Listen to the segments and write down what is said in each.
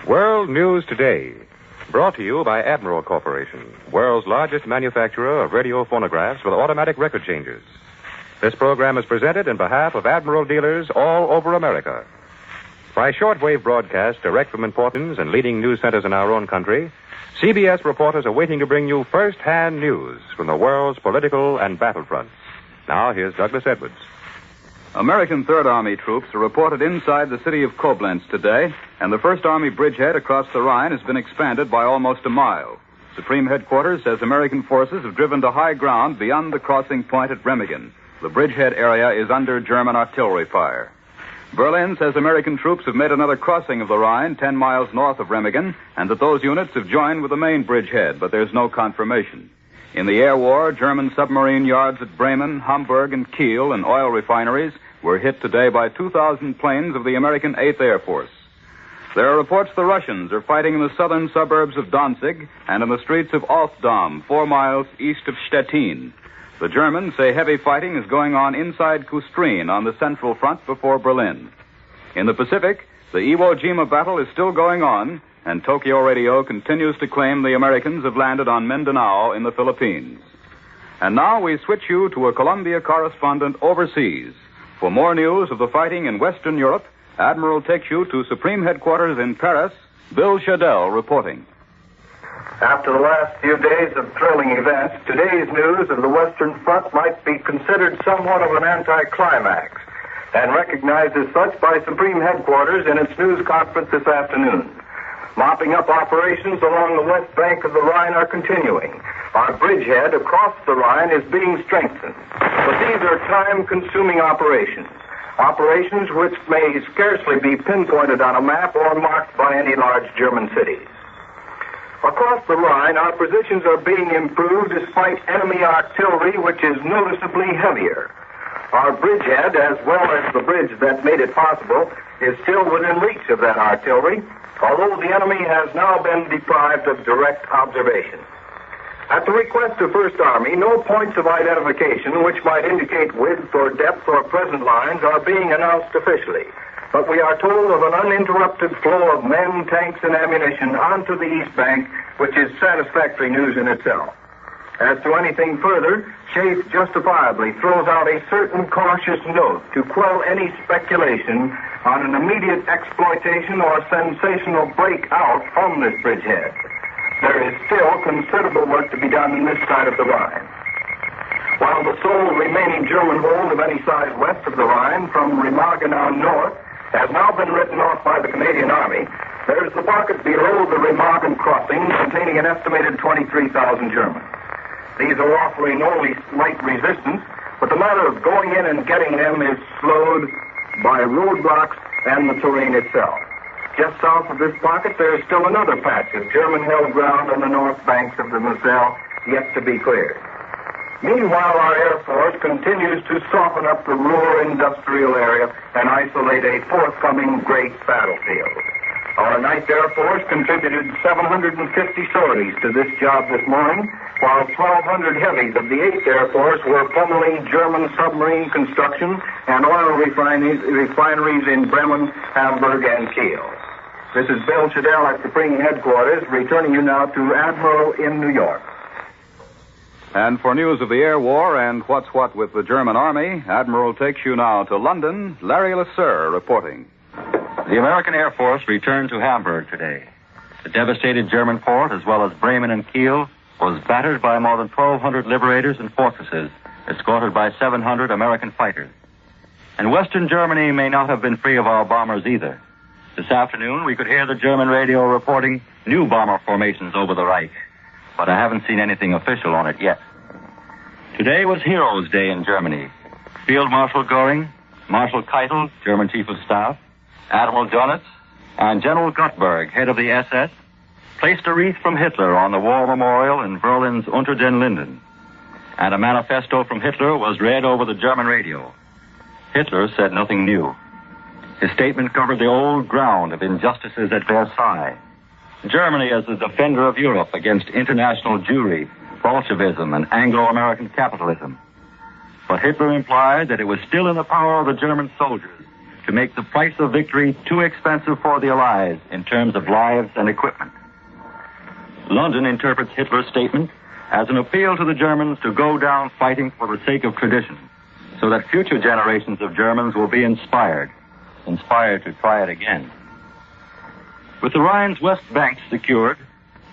World News Today, brought to you by Admiral Corporation, world's largest manufacturer of radio phonographs with automatic record changers. This program is presented in behalf of Admiral dealers all over America. By shortwave broadcast direct from important and leading news centers in our own country, CBS reporters are waiting to bring you first-hand news from the world's political and battlefronts. Now, here's Douglas Edwards. American Third Army troops are reported inside the city of Koblenz today, and the First Army bridgehead across the Rhine has been expanded by almost a mile. Supreme Headquarters says American forces have driven to high ground beyond the crossing point at Remagen. The bridgehead area is under German artillery fire. Berlin says American troops have made another crossing of the Rhine 10 miles north of Remagen, and that those units have joined with the main bridgehead, but there's no confirmation. In the air war, German submarine yards at Bremen, Hamburg, and Kiel, and oil refineries were hit today by 2,000 planes of the American 8th Air Force. There are reports the Russians are fighting in the southern suburbs of Danzig and in the streets of Altdam, 4 miles east of Stettin. The Germans say heavy fighting is going on inside Kustrin on the central front before Berlin. In the Pacific, the Iwo Jima battle is still going on, and Tokyo Radio continues to claim the Americans have landed on Mindanao in the Philippines. And now we switch you to a Columbia correspondent overseas. For more news of the fighting in Western Europe, Admiral takes you to Supreme Headquarters in Paris. Bill Shadell reporting. After the last few days of thrilling events, today's news of the Western Front might be considered somewhat of an anticlimax, and recognized as such by Supreme Headquarters in its news conference this afternoon. Mopping up operations along the west bank of the Rhine are continuing. Our bridgehead across the Rhine is being strengthened. But these are time-consuming operations. Operations which may scarcely be pinpointed on a map or marked by any large German cities. Across the Rhine, our positions are being improved despite enemy artillery, which is noticeably heavier. Our bridgehead, as well as the bridge that made it possible, is still within reach of that artillery, although the enemy has now been deprived of direct observation. At the request of First Army, no points of identification which might indicate width or depth or present lines are being announced officially. But we are told of an uninterrupted flow of men, tanks, and ammunition onto the East Bank, which is satisfactory news in itself. As to anything further, Chafe justifiably throws out a certain cautious note to quell any speculation on an immediate exploitation or sensational breakout from this bridgehead. There is still considerable work to be done on this side of the Rhine. While the sole remaining German hold of any size west of the Rhine, from Remagen on north, has now been written off by the Canadian Army, there is the pocket below the Remagen crossing containing an estimated 23,000 Germans. These are offering only slight resistance, but the matter of going in and getting them is slowed by roadblocks and the terrain itself. Just south of this pocket, there is still another patch of German-held ground on the north banks of the Moselle yet to be cleared. Meanwhile, our Air Force continues to soften up the Ruhr industrial area and isolate a forthcoming great battlefield. Our Ninth Air Force contributed 750 sorties to this job this morning, while 1,200 heavies of the 8th Air Force were pummeling German submarine construction and oil refineries in Bremen, Hamburg, and Kiel. This is Bill Shadell at Supreme Headquarters, returning you now to Admiral in New York. And for news of the air war and what's what with the German Army, Admiral takes you now to London. Larry LeSueur reporting. The American Air Force returned to Hamburg today. The devastated German port, as well as Bremen and Kiel, was battered by more than 1,200 liberators and fortresses, escorted by 700 American fighters. And Western Germany may not have been free of our bombers either. This afternoon, we could hear the German radio reporting new bomber formations over the Reich, but I haven't seen anything official on it yet. Today was Heroes' Day in Germany. Field Marshal Goering, Marshal Keitel, German Chief of Staff, Admiral Dönitz, and General Gutberg, head of the SS, placed a wreath from Hitler on the war memorial in Berlin's Unter den Linden. And a manifesto from Hitler was read over the German radio. Hitler said nothing new. His statement covered the old ground of injustices at Versailles. Germany as the defender of Europe against international Jewry, Bolshevism, and Anglo-American capitalism. But Hitler implied that it was still in the power of the German soldiers to make the price of victory too expensive for the Allies in terms of lives and equipment. London interprets Hitler's statement as an appeal to the Germans to go down fighting for the sake of tradition, so that future generations of Germans will be inspired to try it again. With the Rhine's west bank secured,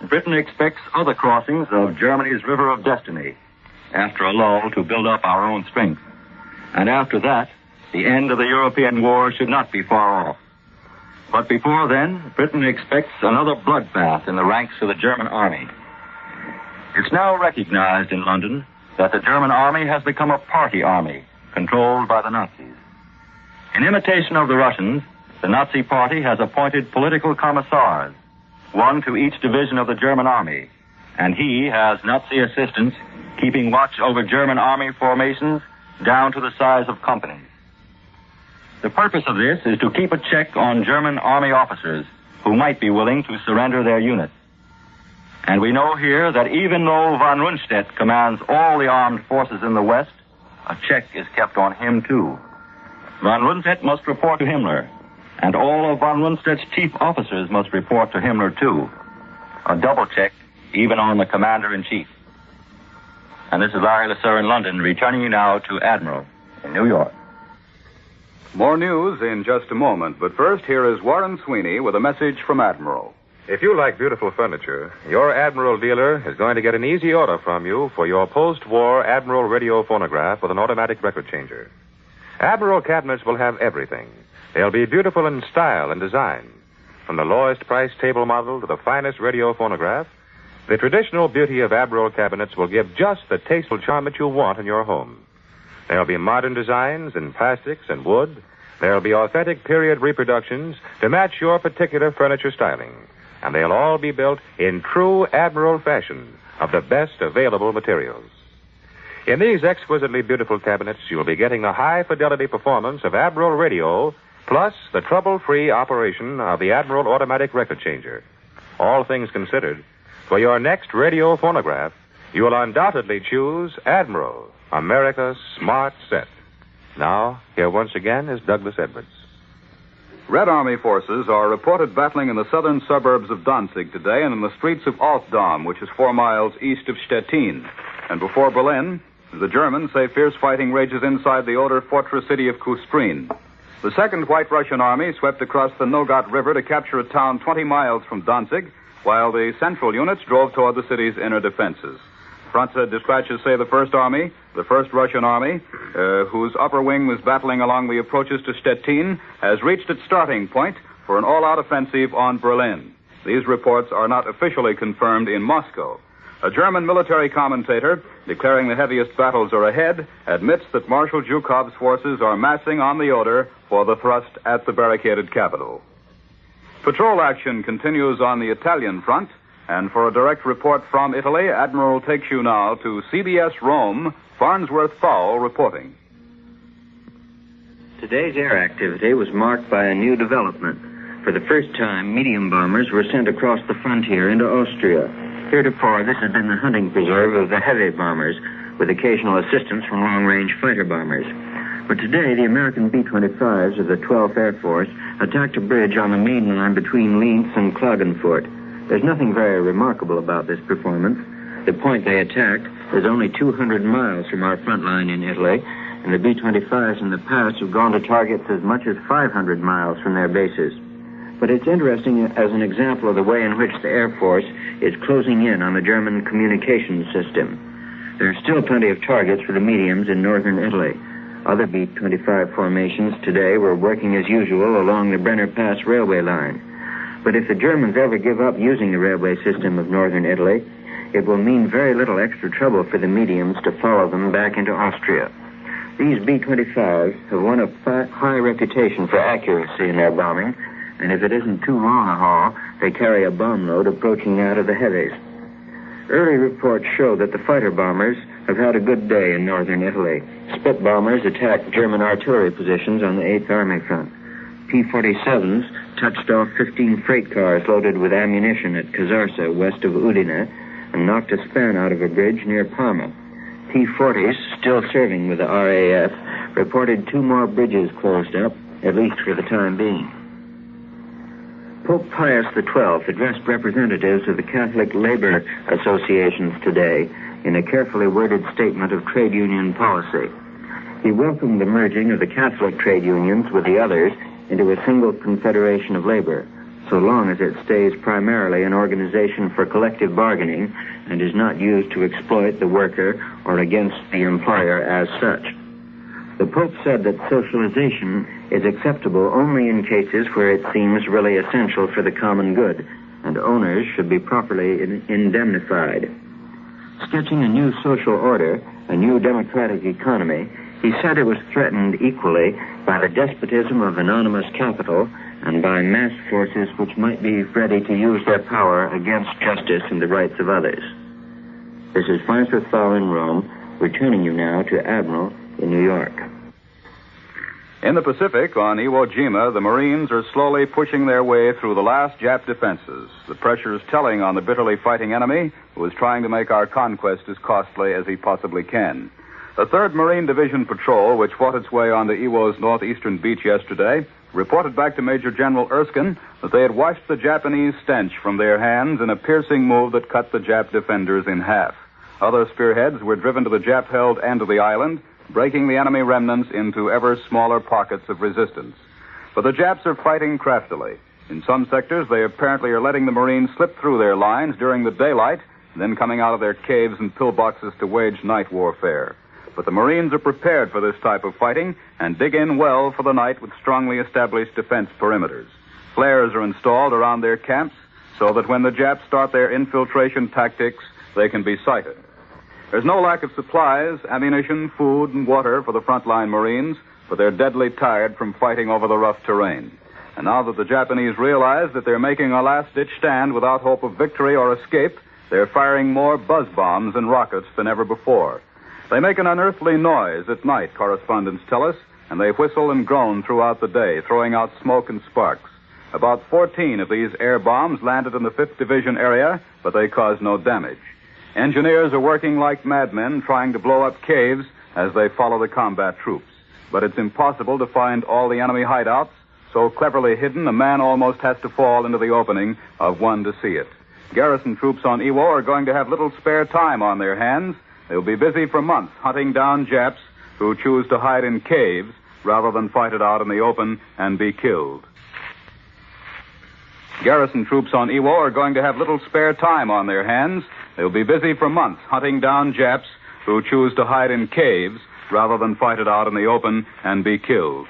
Britain expects other crossings of Germany's River of Destiny, after a lull to build up our own strength. And after that, the end of the European war should not be far off. But before then, Britain expects another bloodbath in the ranks of the German army. It's now recognized in London that the German army has become a party army, controlled by the Nazis. In imitation of the Russians, the Nazi Party has appointed political commissars, one to each division of the German army, and he has Nazi assistants keeping watch over German army formations down to the size of companies. The purpose of this is to keep a check on German army officers who might be willing to surrender their units. And we know here that even though von Rundstedt commands all the armed forces in the West, a check is kept on him too. Von Rundstedt must report to Himmler, and all of von Rundstedt's chief officers must report to Himmler too. A double check even on the commander-in-chief. And this is Larry LeSueur in London, returning you now to Admiral in New York. More news in just a moment, but first here is Warren Sweeney with a message from Admiral. If you like beautiful furniture, your Admiral dealer is going to get an easy order from you for your post-war Admiral radio phonograph with an automatic record changer. Admiral cabinets will have everything. They'll be beautiful in style and design. From the lowest price table model to the finest radio phonograph, the traditional beauty of Admiral cabinets will give just the tasteful charm that you want in your home. There'll be modern designs in plastics and wood. There'll be authentic period reproductions to match your particular furniture styling. And they'll all be built in true Admiral fashion of the best available materials. In these exquisitely beautiful cabinets, you'll be getting the high-fidelity performance of Admiral radio, plus the trouble-free operation of the Admiral automatic record changer. All things considered, for your next radio phonograph, you'll undoubtedly choose Admiral, America's smart set. Now, here once again is Douglas Edwards. Red Army forces are reported battling in the southern suburbs of Danzig today and in the streets of Altdam, which is 4 miles east of Stettin. And before Berlin, the Germans say fierce fighting rages inside the older fortress city of Kustrin. The Second White Russian Army swept across the Nogat River to capture a town 20 miles from Danzig, while the central units drove toward the city's inner defenses. Front dispatches say the First Army, the First Russian Army, whose upper wing was battling along the approaches to Stettin, has reached its starting point for an all-out offensive on Berlin. These reports are not officially confirmed in Moscow. A German military commentator, declaring the heaviest battles are ahead, admits that Marshal Zhukov's forces are massing on the Oder for the thrust at the barricaded capital. Patrol action continues on the Italian front. And for a direct report from Italy, Admiral takes you now to CBS Rome, Farnsworth Fowle reporting. Today's air activity was marked by a new development. For the first time, medium bombers were sent across the frontier into Austria. Heretofore, this has been the hunting preserve of the heavy bombers, with occasional assistance from long-range fighter bombers. But today, the American B-25s of the 12th Air Force attacked a bridge on the main line between Linz and Klagenfurt. There's nothing very remarkable about this performance. The point they attacked is only 200 miles from our front line in Italy, and the B-25s in the past have gone to targets as much as 500 miles from their bases. But it's interesting as an example of the way in which the Air Force is closing in on the German communications system. There are still plenty of targets for the mediums in northern Italy. Other B-25 formations today were working as usual along the Brenner Pass railway line. But if the Germans ever give up using the railway system of northern Italy, it will mean very little extra trouble for the mediums to follow them back into Austria. These B-25s have won a high reputation for accuracy in their bombing, and if it isn't too long a haul, they carry a bomb load approaching that of the heavies. Early reports show that the fighter bombers have had a good day in northern Italy. Spit bombers attacked German artillery positions on the 8th Army front. P-47s touched off 15 freight cars loaded with ammunition at Casarsa, west of Udine, and knocked a span out of a bridge near Parma. P-40s, still serving with the RAF, reported 2 more bridges closed up at least for the time being. Pope Pius XII addressed representatives of the Catholic labor associations today in a carefully worded statement of trade union policy. He welcomed the merging of the Catholic trade unions with the others into a single confederation of labor, so long as it stays primarily an organization for collective bargaining and is not used to exploit the worker or against the employer as such. The Pope said that socialization is acceptable only in cases where it seems really essential for the common good, and owners should be properly indemnified. Sketching a new social order, a new democratic economy, he said it was threatened equally by the despotism of anonymous capital and by mass forces which might be ready to use their power against justice and the rights of others. This is Farnsworth Thal in Rome, returning you now to Admiral in New York. In the Pacific, on Iwo Jima, the Marines are slowly pushing their way through the last Jap defenses. The pressure is telling on the bitterly fighting enemy, who is trying to make our conquest as costly as he possibly can. The 3rd Marine Division Patrol, which fought its way onto Iwo's northeastern beach yesterday, reported back to Major General Erskine that they had washed the Japanese stench from their hands in a piercing move that cut the Jap defenders in half. Other spearheads were driven to the Jap-held end of the island, breaking the enemy remnants into ever smaller pockets of resistance. But the Japs are fighting craftily. In some sectors, they apparently are letting the Marines slip through their lines during the daylight, then coming out of their caves and pillboxes to wage night warfare. But the Marines are prepared for this type of fighting and dig in well for the night with strongly established defense perimeters. Flares are installed around their camps so that when the Japs start their infiltration tactics, they can be sighted. There's no lack of supplies, ammunition, food, and water for the frontline Marines, but they're deadly tired from fighting over the rough terrain. And now that the Japanese realize that they're making a last-ditch stand without hope of victory or escape, they're firing more buzz bombs and rockets than ever before. They make an unearthly noise at night, correspondents tell us, and they whistle and groan throughout the day, throwing out smoke and sparks. About 14 of these air bombs landed in the 5th Division area, but they caused no damage. Engineers are working like madmen, trying to blow up caves as they follow the combat troops. But it's impossible to find all the enemy hideouts, so cleverly hidden, a man almost has to fall into the opening of one to see it. Garrison troops on Iwo are going to have little spare time on their hands. They'll be busy for months hunting down Japs who choose to hide in caves rather than fight it out in the open and be killed. Garrison troops on Iwo are going to have little spare time on their hands. They'll be busy for months hunting down Japs who choose to hide in caves rather than fight it out in the open and be killed.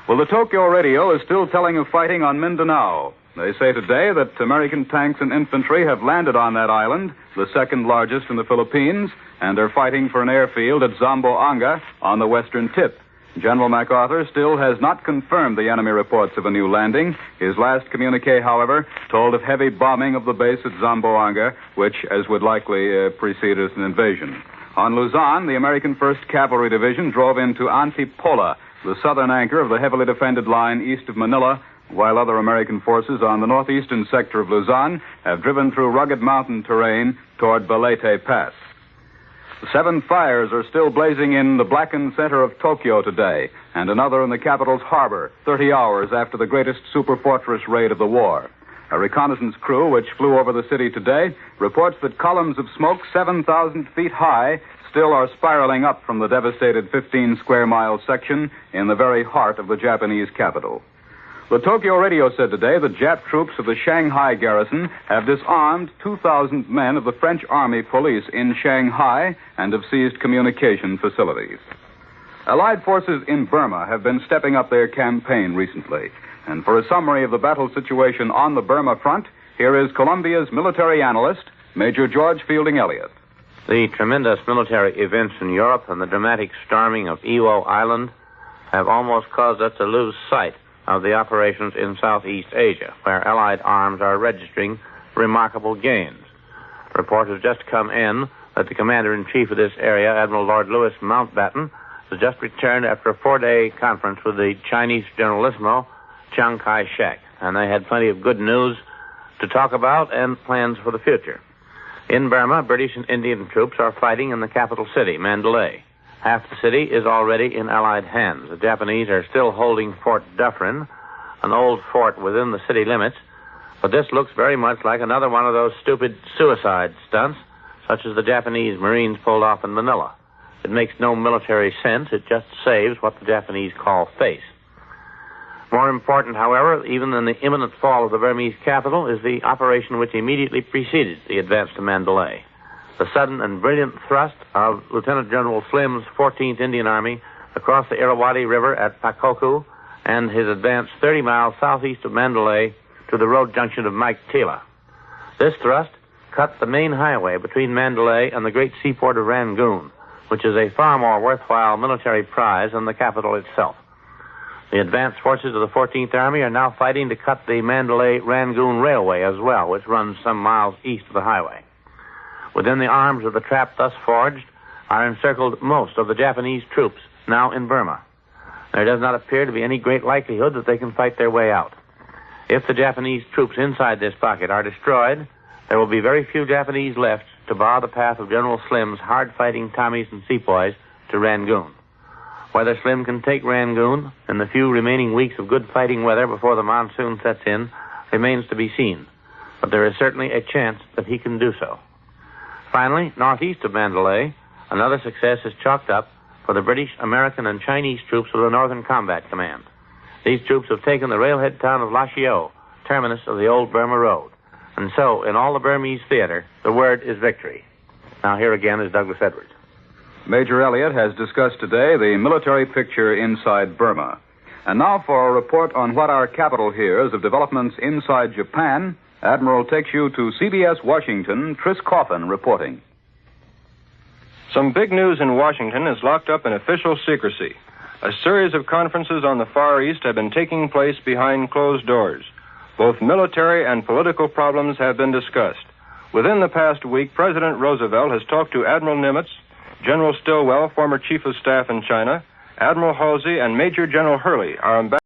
Well, the Tokyo radio is still telling of fighting on Mindanao. They say today that American tanks and infantry have landed on that island, the 2nd largest in the Philippines, and are fighting for an airfield at Zamboanga on the western tip. General MacArthur still has not confirmed the enemy reports of a new landing. His last communique, however, told of heavy bombing of the base at Zamboanga, which, as would likely precede as an invasion. On Luzon, the American 1st Cavalry Division drove into Antipola, the southern anchor of the heavily defended line east of Manila, while other American forces on the northeastern sector of Luzon have driven through rugged mountain terrain toward Balete Pass. 7 fires are still blazing in the blackened center of Tokyo today, and another in the capital's harbor, 30 hours after the greatest superfortress raid of the war. A reconnaissance crew which flew over the city today reports that columns of smoke 7,000 feet high still are spiraling up from the devastated 15-square-mile section in the very heart of the Japanese capital. The Tokyo radio said today that Jap troops of the Shanghai garrison have disarmed 2,000 men of the French Army police in Shanghai and have seized communication facilities. Allied forces in Burma have been stepping up their campaign recently. And for a summary of the battle situation on the Burma front, here is Columbia's military analyst, Major George Fielding Elliott. The tremendous military events in Europe and the dramatic storming of Iwo Island have almost caused us to lose sight of the operations in Southeast Asia, where Allied arms are registering remarkable gains. Report has just come in that the Commander-in-Chief of this area, Admiral Lord Louis Mountbatten, has just returned after a 4-day conference with the Chinese Generalissimo, Chiang Kai-shek, and they had plenty of good news to talk about and plans for the future. In Burma, British and Indian troops are fighting in the capital city, Mandalay. Half the city is already in Allied hands. The Japanese are still holding Fort Dufferin, an old fort within the city limits, but this looks very much like another one of those stupid suicide stunts, such as the Japanese Marines pulled off in Manila. It makes no military sense. It just saves what the Japanese call face. More important, however, even than the imminent fall of the Burmese capital, is the operation which immediately preceded the advance to Mandalay. The sudden and brilliant thrust of Lieutenant General Slim's 14th Indian Army across the Irrawaddy River at Pakoku and his advance 30 miles southeast of Mandalay to the road junction of Mike Tila. This thrust cut the main highway between Mandalay and the great seaport of Rangoon, which is a far more worthwhile military prize than the capital itself. The advance forces of the 14th Army are now fighting to cut the Mandalay-Rangoon Railway as well, which runs some miles east of the highway. Within the arms of the trap thus forged are encircled most of the Japanese troops now in Burma. There does not appear to be any great likelihood that they can fight their way out. If the Japanese troops inside this pocket are destroyed, there will be very few Japanese left to bar the path of General Slim's hard-fighting Tommies and Sepoys to Rangoon. Whether Slim can take Rangoon in the few remaining weeks of good fighting weather before the monsoon sets in remains to be seen, but there is certainly a chance that he can do so. Finally, northeast of Mandalay, another success is chalked up for the British, American, and Chinese troops of the Northern Combat Command. These troops have taken the railhead town of Lashio, terminus of the old Burma Road. And so, in all the Burmese theater, the word is victory. Now, here again is Douglas Edwards. Major Elliott has discussed today the military picture inside Burma. And now for a report on what our capital hears of developments inside Japan, Admiral takes you to CBS Washington, Tris Coffin reporting. Some big news in Washington is locked up in official secrecy. A series of conferences on the Far East have been taking place behind closed doors. Both military and political problems have been discussed. Within the past week, President Roosevelt has talked to Admiral Nimitz, General Stilwell, former Chief of Staff in China, Admiral Halsey, and Major General Hurley, our ambassador.